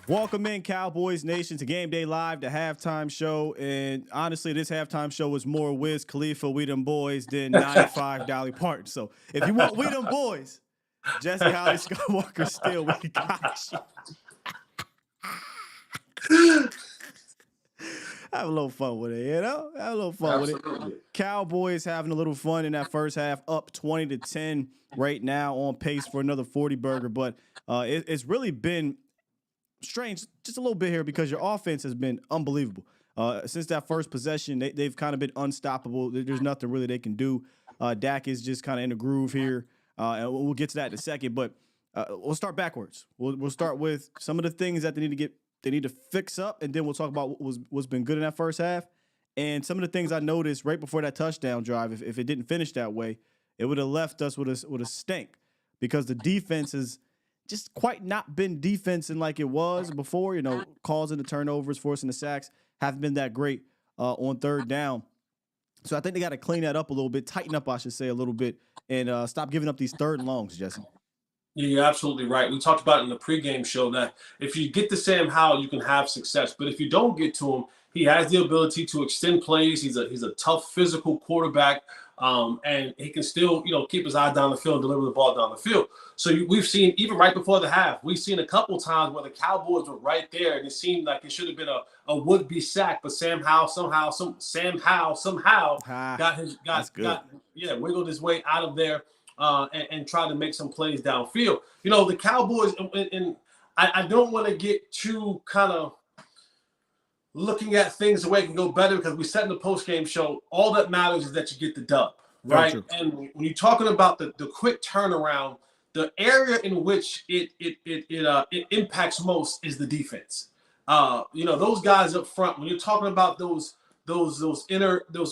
Welcome in, Cowboys Nation, to Game Day Live, the halftime show. And honestly, this halftime show was more Wiz Khalifa, We Them Boys, than 95 Dolly Parton. So if you want We Them Boys, Jesse, Holley, Scott Walker, still, we got you. Have a little fun with it, you know? Have a little fun with it. Cowboys having a little fun in that first half, up 20-10 right now, on pace for another 40-burger. But it's really been strange just a little bit here because your offense has been unbelievable. Since that first possession, they've kind of been unstoppable. There's nothing really they can do. Dak is just kind of in a groove here, and we'll get to that in a second. But we'll start backwards. We'll start with some of the things that they need to fix up, and then we'll talk about what's been good in that first half. And some of the things I noticed right before that touchdown drive, if it didn't finish that way, it would have left us with a stink because the defense has just quite not been defensing like it was before. You know, causing the turnovers, forcing the sacks, haven't been that great on third down. So I think they got to clean that up a little bit, tighten up, I should say, a little bit, and stop giving up these third and longs, Jesse. Yeah, you're absolutely right. We talked about it in the pregame show that if you get to Sam Howell, you can have success. But if you don't get to him, he has the ability to extend plays. He's a tough physical quarterback, and he can still, keep his eye down the field and deliver the ball down the field. So we've seen, even right before the half, we've seen a couple times where the Cowboys were right there, and it seemed like it should have been a would-be sack, but Sam Howell somehow wiggled his way out of there. And try to make some plays downfield. The Cowboys, and I don't want to get too kind of looking at things the way it can go better because we said in the post-game show, all that matters is that you get the dub, right? And when you're talking about the quick turnaround, the area in which it impacts most is the defense. Those guys up front, when you're talking about those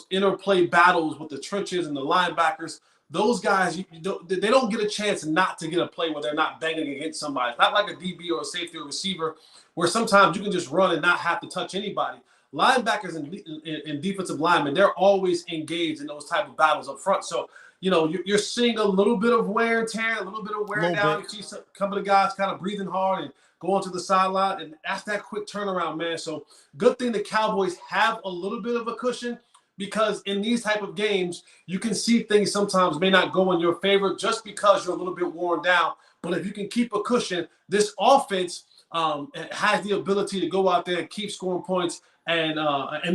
interplay battles with the trenches and the linebackers, those guys, they don't get a chance not to get a play where they're not banging against somebody. It's not like a DB or a safety or receiver where sometimes you can just run and not have to touch anybody. Linebackers and defensive linemen, they're always engaged in those type of battles up front. So, you're seeing a little bit of wear and tear, a little bit of wear down. You see a couple of guys kind of breathing hard and going to the sideline, and that's that quick turnaround, man. So good thing the Cowboys have a little bit of a cushion, because in these type of games, you can see things sometimes may not go in your favor just because you're a little bit worn down. But if you can keep a cushion, this offense has the ability to go out there and keep scoring points. And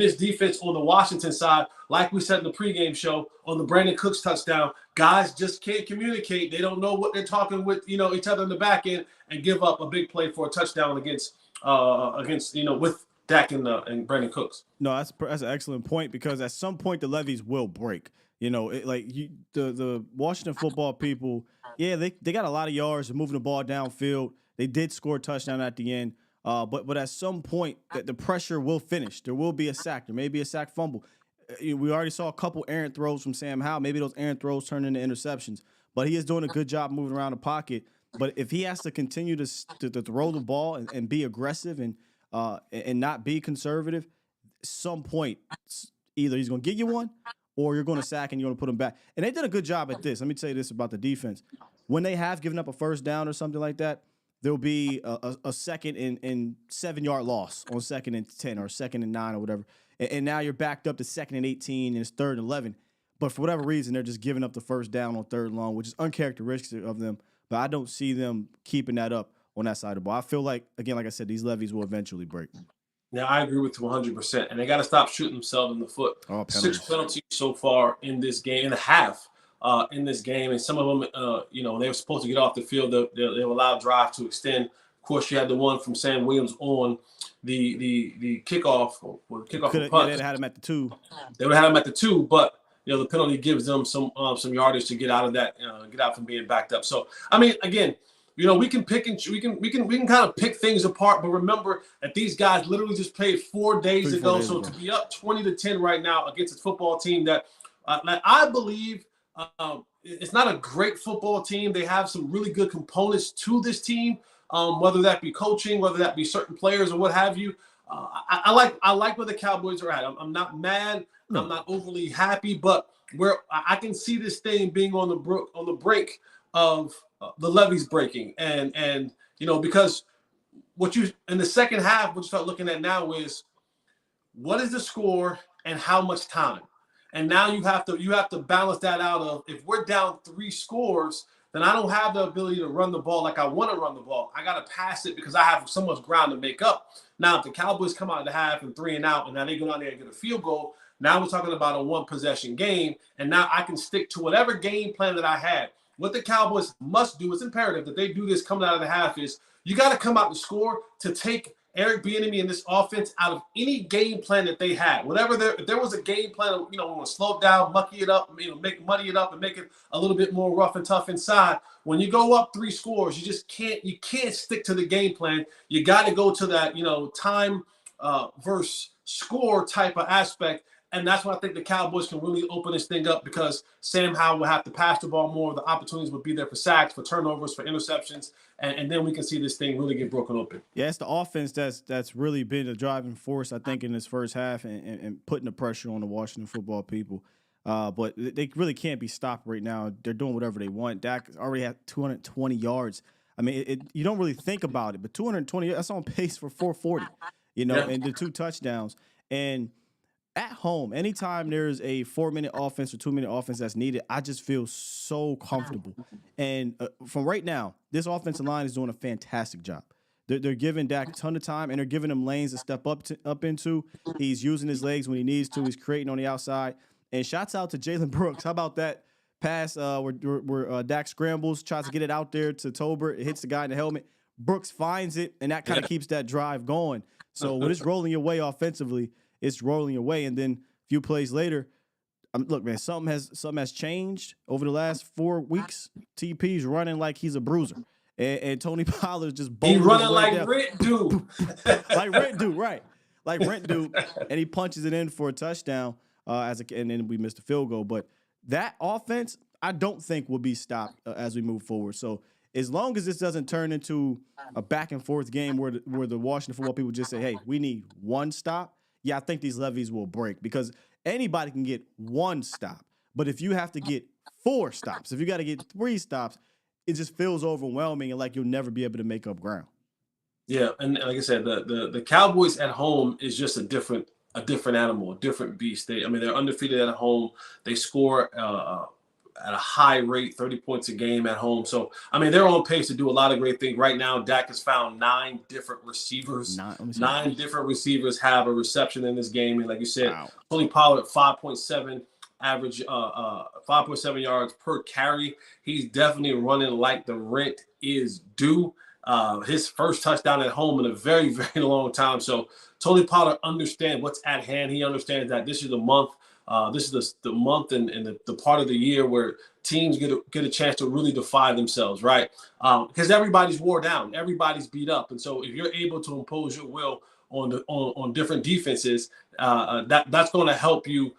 this defense on the Washington side, like we said in the pregame show, on the Brandon Cooks touchdown, guys just can't communicate. They don't know what they're talking with, each other in the back end, and give up a big play for a touchdown against with Dak and Brandon Cooks. No, that's an excellent point, because at some point the levees will break. The Washington football people, they got a lot of yards and moving the ball downfield. They did score a touchdown at the end, but at some point the pressure will finish. There will be a sack. There may be a sack fumble. We already saw a couple errant throws from Sam Howell. Maybe those errant throws turn into interceptions, but he is doing a good job moving around the pocket. But if he has to continue to throw the ball and be aggressive and not be conservative, at some point, either he's going to get you one or you're going to sack and you're going to put him back. And they did a good job at this. Let me tell you this about the defense. When they have given up a first down or something like that, there'll be a second and 7-yard loss on 2nd and 10 or 2nd and 9 or whatever. And now you're backed up to 2nd and 18 and it's 3rd and 11. But for whatever reason, they're just giving up the first down on 3rd and long, which is uncharacteristic of them. But I don't see them keeping that up on that side of the ball. I feel like, again, like I said, these levees will eventually break. Now, I agree with you 100%. And they got to stop shooting themselves in the foot. Penalties. 6 penalties so far in this game, and a half in this game. And some of them, they were supposed to get off the field. They were allowed drive to extend. Of course, you had the one from Sam Williams on the kickoff. Or the kickoff punt. They'd had him at the 2. They would have had him at the 2, but the penalty gives them some yardage to get out of that, get out from being backed up. So, I mean, again, we can pick and we can kind of pick things apart, but remember that these guys literally just played 4 days ago. So to be up 20-10 right now against a football team that I believe it's not a great football team. They have some really good components to this team, whether that be coaching, whether that be certain players or what have you. I like where the Cowboys are at. I'm not mad. No. I'm not overly happy, but where I can see this thing being on the brink of the levees breaking, and because what you in the second half, what you start looking at now is what is the score and how much time. And now you have to balance that out of if we're down 3 scores, then I don't have the ability to run the ball like I want to run the ball. I got to pass it because I have so much ground to make up. Now, if the Cowboys come out of the half and 3 and out, and now they go down there and get a field goal, now we're talking about a 1-possession game, and now I can stick to whatever game plan that I had. What the Cowboys must do, it's imperative that they do this coming out of the half, is you got to come out and score to take Eric Bieniemy and this offense out of any game plan that they had. If there was a game plan, we want to slow it down, mucky it up, muddy it up and make it a little bit more rough and tough inside. When you go up 3 scores, you can't stick to the game plan. You got to go to that, time versus score type of aspect. And that's why I think the Cowboys can really open this thing up, because Sam Howell will have to pass the ball more. The opportunities would be there for sacks, for turnovers, for interceptions, and then we can see this thing really get broken open. Yeah, it's the offense that's really been the driving force, I think, in this first half and putting the pressure on the Washington football people. But they really can't be stopped right now. They're doing whatever they want. Dak already had 220 yards. I mean, you don't really think about it, but 220, that's on pace for 440, and the 2 touchdowns. And at home, anytime there's a 4-minute offense or 2-minute offense that's needed, I just feel so comfortable. And from right now, this offensive line is doing a fantastic job. They're giving Dak a ton of time, and they're giving him lanes to step up into. He's using his legs when he needs to. He's creating on the outside. And shouts out to Jalen Brooks. How about that pass where Dak scrambles, tries to get it out there to Tolbert. It hits the guy in the helmet. Brooks finds it, and that kind of keeps that drive going. So when it's rolling your way offensively, it's rolling your way. And then a few plays later, look, man, something has changed over the last 4 weeks. TP's running like he's a bruiser. And Tony Pollard's just He's running like Rent Dude. Like Rent Dude, right. Like Rent Dude. And he punches it in for a touchdown, and then we missed a field goal. But that offense, I don't think will be stopped as we move forward. So as long as this doesn't turn into a back and forth game where the Washington football people just say, hey, we need 1 stop, yeah, I think these levees will break, because anybody can get 1 stop. But if you have to get 4 stops, if you got to get 3 stops, it just feels overwhelming and like you'll never be able to make up ground. Yeah, and like I said, the Cowboys at home is just a different animal, a different beast. They're undefeated at home. They score at a high rate, 30 points a game at home. So, they're on pace to do a lot of great things. Right now, Dak has found 9 different receivers. 9 different receivers have a reception in this game. And like you said, Tony Pollard, 5.7 average, 5.7 yards per carry. He's definitely running like the rent is due. His first touchdown at home in a very, very long time. So Tony Pollard understands what's at hand. He understands that this is the month. This is the month and the part of the year where teams get a chance to really defy themselves, right? Because everybody's wore down, everybody's beat up, and so if you're able to impose your will on different defenses, that's going to help you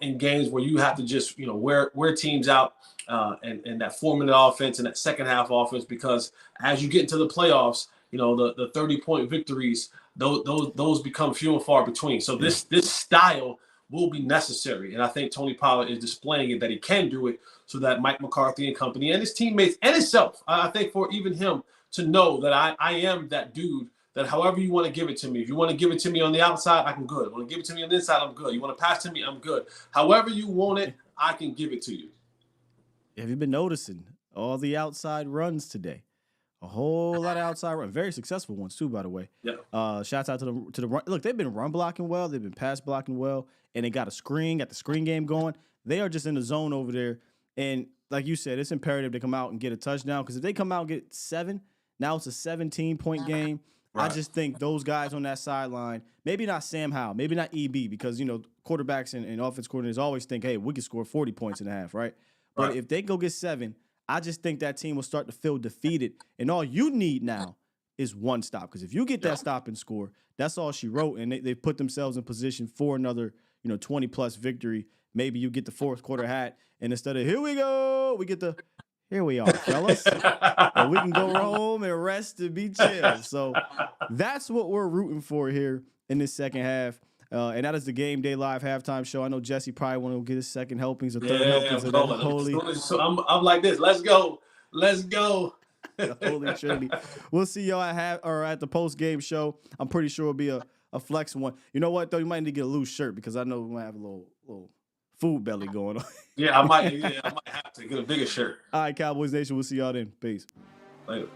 in games where you have to just wear teams out and that 4-minute offense and that second half offense, because as you get into the playoffs, the 30-point victories, those become few and far between. So this style will be necessary. And I think Tony Pollard is displaying it, that he can do it, so that Mike McCarthy and company and his teammates and himself, I think for even him to know that I am that dude, that however you want to give it to me. If you want to give it to me on the outside, I'm good. You want to give it to me on the inside, I'm good. You want to pass to me, I'm good. However you want it, I can give it to you. Have you been noticing all the outside runs today? A whole lot of outside runs, very successful ones too, by the way. Yeah. Shouts out to the run. Look, they've been run blocking well, they've been pass blocking well, and they got the screen game going. They are just in the zone over there, and like you said, it's imperative to come out and get a touchdown, because if they come out and get 7, now it's a 17-point game. Right. I just think those guys on that sideline, maybe not Sam Howell, maybe not EB, because quarterbacks and offense coordinators always think, hey, we can score 40 points in a half, right? But if they go get 7, I just think that team will start to feel defeated. And all you need now is 1 stop. Because if you get that stop and score, that's all she wrote. And they put themselves in position for another, 20-plus victory. Maybe you get the 4th quarter hat. And instead of, here we go, we get the, here we are, fellas. And we can go home and rest and be chill. So that's what we're rooting for here in this second half. And that is the Game Day Live halftime show. I know Jesse probably want to get his second helpings or third helpings of that Holley. So I'm like this. Let's go. The Holy Trinity. We'll see y'all at the post game show. I'm pretty sure it'll be a flex one. You know what though? You might need to get a loose shirt because I know we might have a little food belly going on. Yeah, I might have to get a bigger shirt. All right, Cowboys Nation. We'll see y'all then. Peace. Later.